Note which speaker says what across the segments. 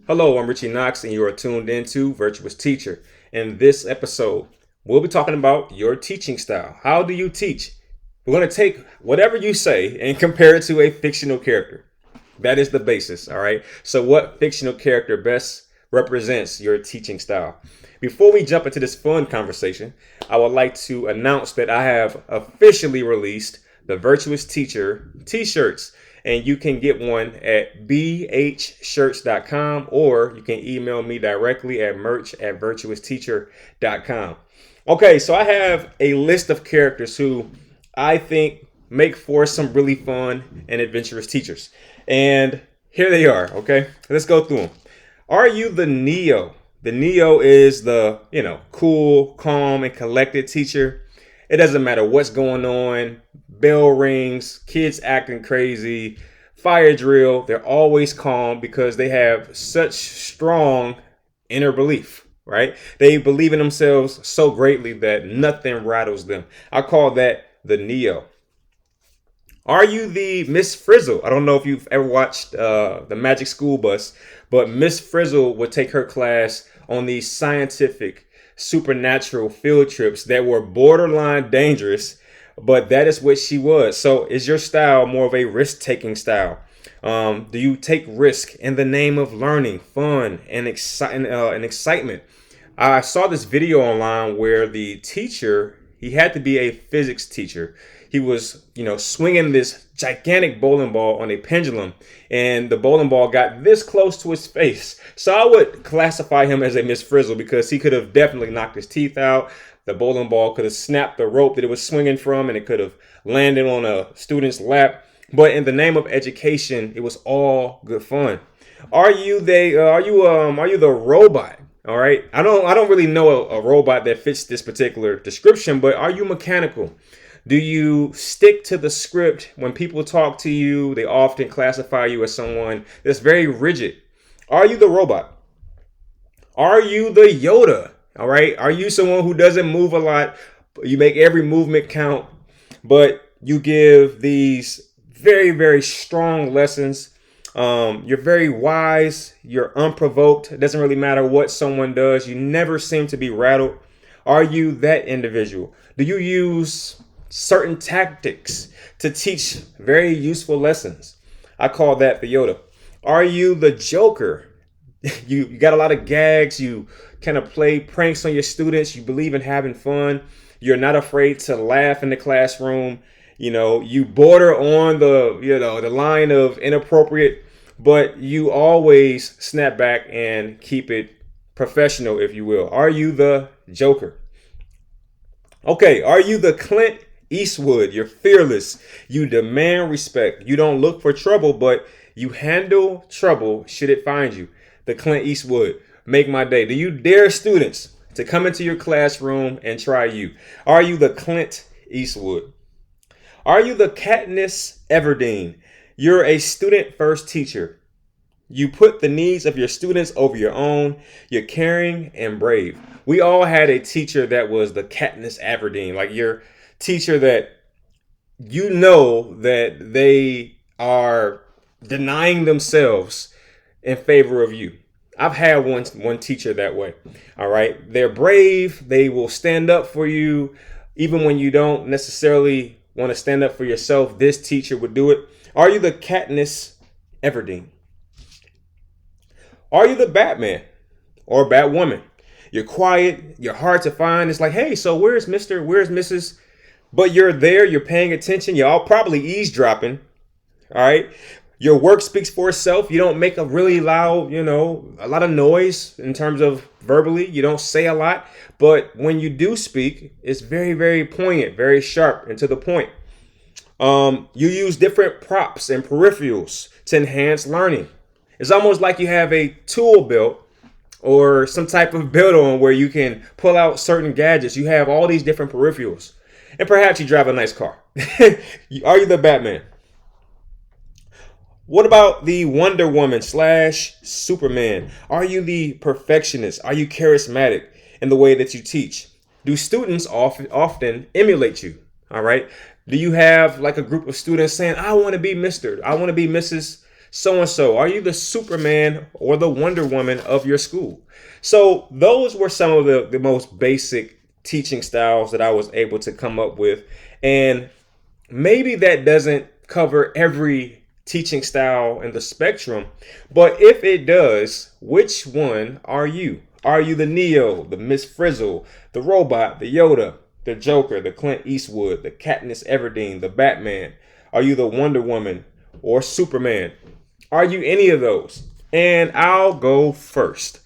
Speaker 1: Hello, I'm Ritchie Knox, and you are tuned into Virtuous Teacher. In this episode, we'll be talking about your teaching style. How do you teach? We're going to take whatever you say and compare it to a fictional character. That is the basis, all right? So what fictional character best represents your teaching style? Before we jump into this fun conversation, I would like to announce that I have officially released the Virtuous Teacher t-shirts. And you can get one at bhshirts.com, or you can email me directly at merch@virtuousteacher.com. Okay, so I have a list of characters who I think make for some really fun and adventurous teachers. And here they are, okay? Let's go through them. Are you the Neo? The Neo is the, cool, calm, and collected teacher. It doesn't matter what's going on. Bell rings, kids acting crazy, fire drill. They're always calm because they have such strong inner belief, right? They believe in themselves so greatly that nothing rattles them. I call that the Neo. Are you the Miss Frizzle? I don't know if you've ever watched the Magic School Bus, but Miss Frizzle would take her class on these scientific, supernatural field trips that were borderline dangerous, but that is what she was. So is your style more of a risk-taking style? Do you take risk in the name of learning, fun, and excitement? I saw this video online where the teacher, he had to be a physics teacher. He was, swinging this gigantic bowling ball on a pendulum, and the bowling ball got this close to his face. So I would classify him as a Miss Frizzle because he could have definitely knocked his teeth out. The bowling ball could have snapped the rope that it was swinging from, and it could have landed on a student's lap. But in the name of education, it was all good fun. Are you the robot? All right. I don't really know a robot that fits this particular description, but are you mechanical? Do you stick to the script? When people talk to you, they often classify you as someone that's very rigid. Are you the robot? Are you the Yoda? All right. Are you someone who doesn't move a lot? You make every movement count, but you give these very, very strong lessons. You're very wise. You're unprovoked. It doesn't really matter what someone does. You never seem to be rattled. Are you that individual? Do you use certain tactics to teach very useful lessons? I call that the Yoda. Are you the Joker? You got a lot of gags. You kind of play pranks on your students. You believe in having fun. You're not afraid to laugh in the classroom. You border on the line of inappropriate, but you always snap back and keep it professional, if you will. Are you the Joker? Okay. Are you the Clint Eastwood? You're fearless. You demand respect. You don't look for trouble, but you handle trouble should it find you. The Clint Eastwood. Make my day. Do you dare students to come into your classroom and try you? Are you the Clint Eastwood? Are you the Katniss Everdeen? You're a student-first teacher. You put the needs of your students over your own. You're caring and brave. We all had a teacher that was the Katniss Everdeen, like your teacher that that they are denying themselves in favor of you. I've had one teacher that way. All right. They're brave. They will stand up for you even when you don't necessarily want to stand up for yourself. This teacher would do it. Are you the Katniss Everdeen? Are you the Batman or Batwoman? You're quiet. You're hard to find. It's like, hey, so where's Mr.? Where's Mrs.? But you're there. You're paying attention. You're all probably eavesdropping. All right. Your work speaks for itself. You don't make a really loud, a lot of noise in terms of verbally. You don't say a lot. But when you do speak, it's very, very poignant, very sharp and to the point. You use different props and peripherals to enhance learning. It's almost like you have a tool belt or some type of belt on where you can pull out certain gadgets. You have all these different peripherals. And perhaps you drive a nice car. Are you the Batman? What about the Wonder Woman / Superman? Are you the perfectionist? Are you charismatic in the way that you teach? Do students often emulate you? All right. Do you have like a group of students saying, I want to be Mr. I want to be Mrs. So and so? Are you the Superman or the Wonder Woman of your school? So those were some of the most basic teaching styles that I was able to come up with. And maybe that doesn't cover every teaching style in the spectrum, but if it does, which one are you? Are you the Neo, the Miss Frizzle, the Robot, the Yoda, the Joker, the Clint Eastwood, the Katniss Everdeen, the Batman? Are you the Wonder Woman or Superman? Are you any of those? And I'll go first.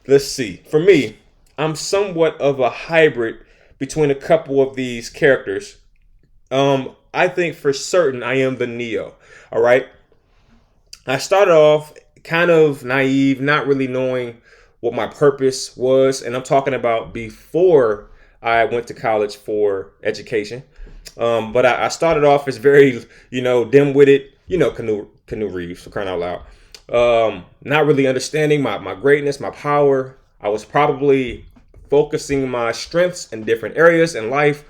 Speaker 1: Let's see. For me, I'm somewhat of a hybrid between a couple of these characters. I think for certain I am the Neo. All right. I started off kind of naive, not really knowing what my purpose was. And I'm talking about before I went to college for education. But I started off as very, dim-witted, Canoe Reeves, for crying out loud. Not really understanding my greatness, my power. I was probably focusing my strengths in different areas in life.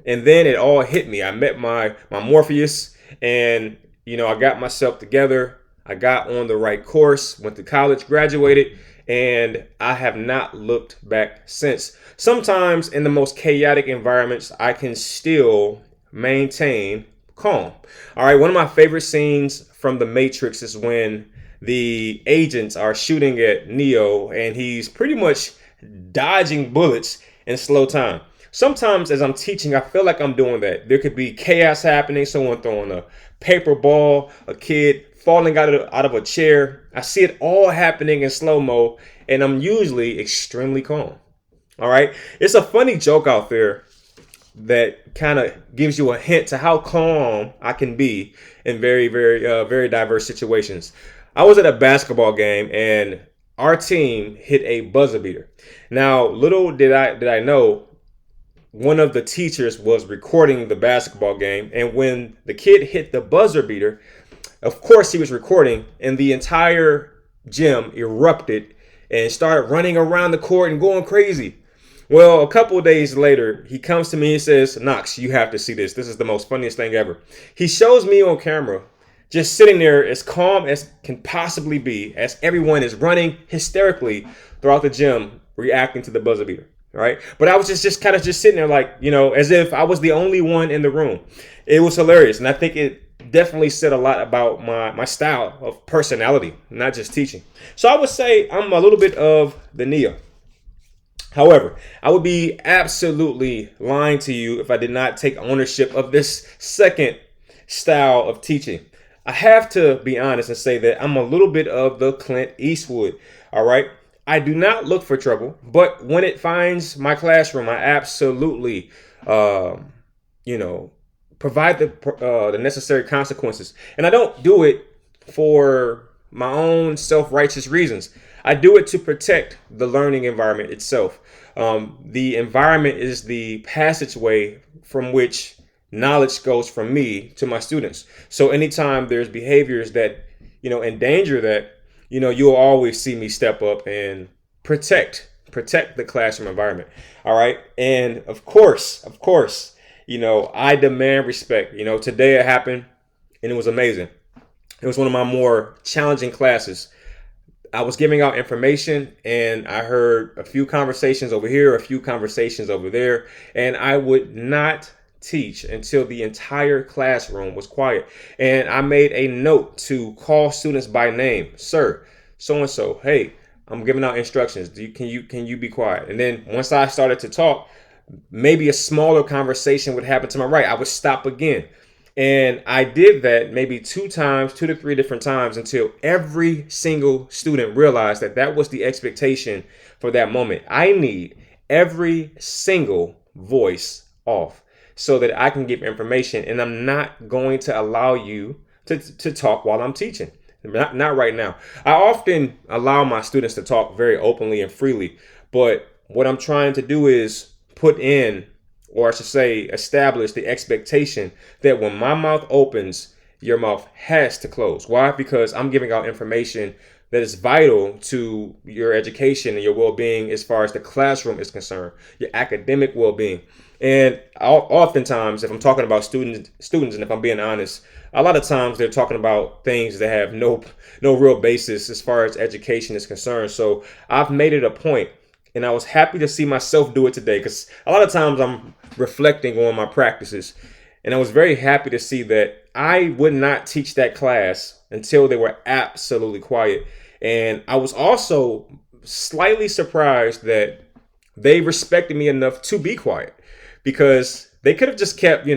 Speaker 1: And then it all hit me. I met my Morpheus, and, I got myself together. I got on the right course, went to college, graduated, and I have not looked back since. Sometimes in the most chaotic environments, I can still maintain calm. All right, one of my favorite scenes from The Matrix is when the agents are shooting at Neo, and he's pretty much dodging bullets in slow time. Sometimes as I'm teaching, I feel like I'm doing that. There could be chaos happening, someone throwing a paper ball, a kid falling out of a chair. I see it all happening in slow-mo, and I'm usually extremely calm. All right. It's a funny joke out there that kind of gives you a hint to how calm I can be in very, very diverse situations. I was at a basketball game, and our team hit a buzzer beater. Now, little did I know, one of the teachers was recording the basketball game, and when the kid hit the buzzer beater, of course he was recording, and the entire gym erupted and started running around the court and going crazy. Well, a couple of days later, he comes to me and says, "Knox, you have to see this. This is the most funniest thing ever." He shows me on camera, just sitting there as calm as can possibly be, as everyone is running hysterically throughout the gym, reacting to the buzzer beater. Right. But I was just kind of sitting there like, as if I was the only one in the room. It was hilarious. And I think it definitely said a lot about my style of personality, not just teaching. So I would say I'm a little bit of the Neo. However, I would be absolutely lying to you if I did not take ownership of this second style of teaching. I have to be honest and say that I'm a little bit of the Clint Eastwood. All right. I do not look for trouble, but when it finds my classroom, I absolutely, provide the necessary consequences. And I don't do it for my own self-righteous reasons. I do it to protect the learning environment itself. The environment is the passageway from which knowledge goes from me to my students. So anytime there's behaviors that, endanger that, you'll always see me step up and protect the classroom environment. All right. And of course, I demand respect. Today it happened and it was amazing. It was one of my more challenging classes. I was giving out information and I heard a few conversations over here, a few conversations over there, and I would not teach until the entire classroom was quiet. And I made a note to call students by name. "Sir, so-and-so, hey, I'm giving out instructions. Can you be quiet?" And then once I started to talk, maybe a smaller conversation would happen to my right. I would stop again. And I did that maybe 2 to 3 different times until every single student realized that was the expectation for that moment. I need every single voice off so that I can give information, and I'm not going to allow you to talk while I'm teaching. Not right now. I often allow my students to talk very openly and freely, but what I'm trying to do is put in, or I should say, establish the expectation that when my mouth opens, your mouth has to close. Why? Because I'm giving out information that is vital to your education and your well-being as far as the classroom is concerned, your academic well-being. And oftentimes, if I'm talking about students, and if I'm being honest, a lot of times they're talking about things that have no real basis as far as education is concerned. So I've made it a point, and I was happy to see myself do it today, because a lot of times I'm reflecting on my practices, and I was very happy to see that I would not teach that class until they were absolutely quiet. And I was also slightly surprised that they respected me enough to be quiet, because they could have just kept,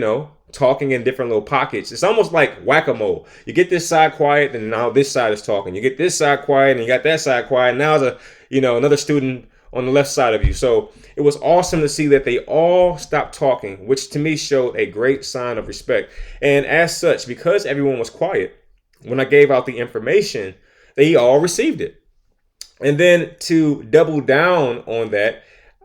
Speaker 1: talking in different little pockets. It's almost like whack-a-mole. You get this side quiet, and now this side is talking. You get this side quiet, and you got that side quiet. And now there's another student on the left side of you. So it was awesome to see that they all stopped talking, which to me showed a great sign of respect. And as such, because everyone was quiet, when I gave out the information, they all received it. And then to double down on that,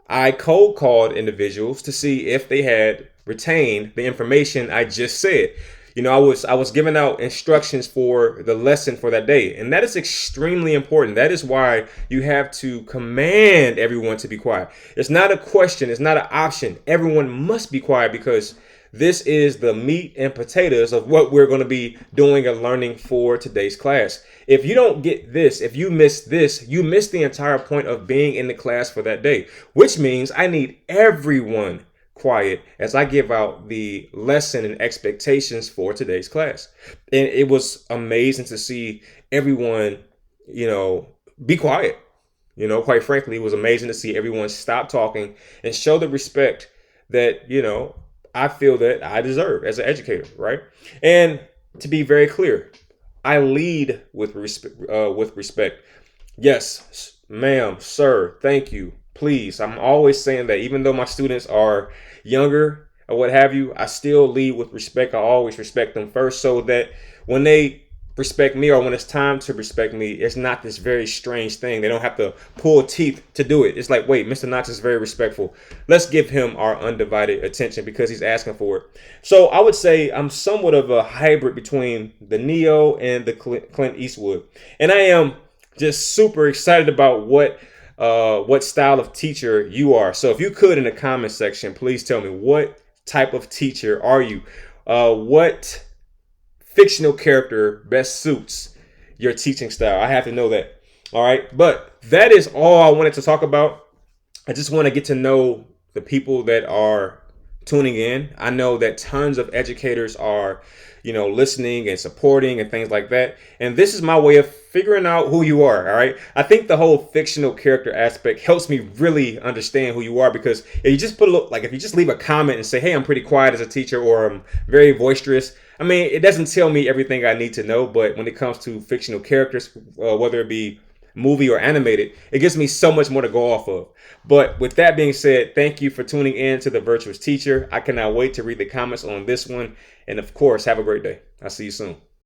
Speaker 1: I cold called individuals to see if they had retained the information I just said. I was giving out instructions for the lesson for that day, and that is extremely important. That is why you have to command everyone to be quiet. It's not a question. It's not an option. Everyone must be quiet, because this is the meat and potatoes of what we're going to be doing and learning for today's class. If you don't get this, if you miss this, you miss the entire point of being in the class for that day, which means I need everyone quiet as I give out the lesson and expectations for today's class. And it was amazing to see everyone, be quiet. Quite frankly, it was amazing to see everyone stop talking and show the respect that, I feel that I deserve as an educator, right? And to be very clear, I lead with respect. Yes, ma'am, sir, thank you, please. I'm always saying that, even though my students are younger or what have you, I still lead with respect. I always respect them first, so that when they respect me, or when it's time to respect me, it's not this very strange thing. They don't have to pull teeth to do it. It's like, wait, Mr. Knox is very respectful. Let's give him our undivided attention because he's asking for it. So I would say I'm somewhat of a hybrid between the Neo and the Clint Eastwood. And I am just super excited about what style of teacher you are. So if you could, in the comment section, please tell me, what type of teacher are you? What fictional character best suits your teaching style? I have to know that. All right. But that is all I wanted to talk about. I just want to get to know the people that are tuning in. I know that tons of educators are, listening and supporting and things like that. And this is my way of figuring out who you are. All right. I think the whole fictional character aspect helps me really understand who you are, because if you just if you just leave a comment and say, hey, I'm pretty quiet as a teacher, or I'm very boisterous, I mean, it doesn't tell me everything I need to know. But when it comes to fictional characters, whether it be movie or animated, it gives me so much more to go off of. But with that being said, thank you for tuning in to the Virtuous Teacher. I cannot wait to read the comments on this one. And of course, have a great day. I'll see you soon.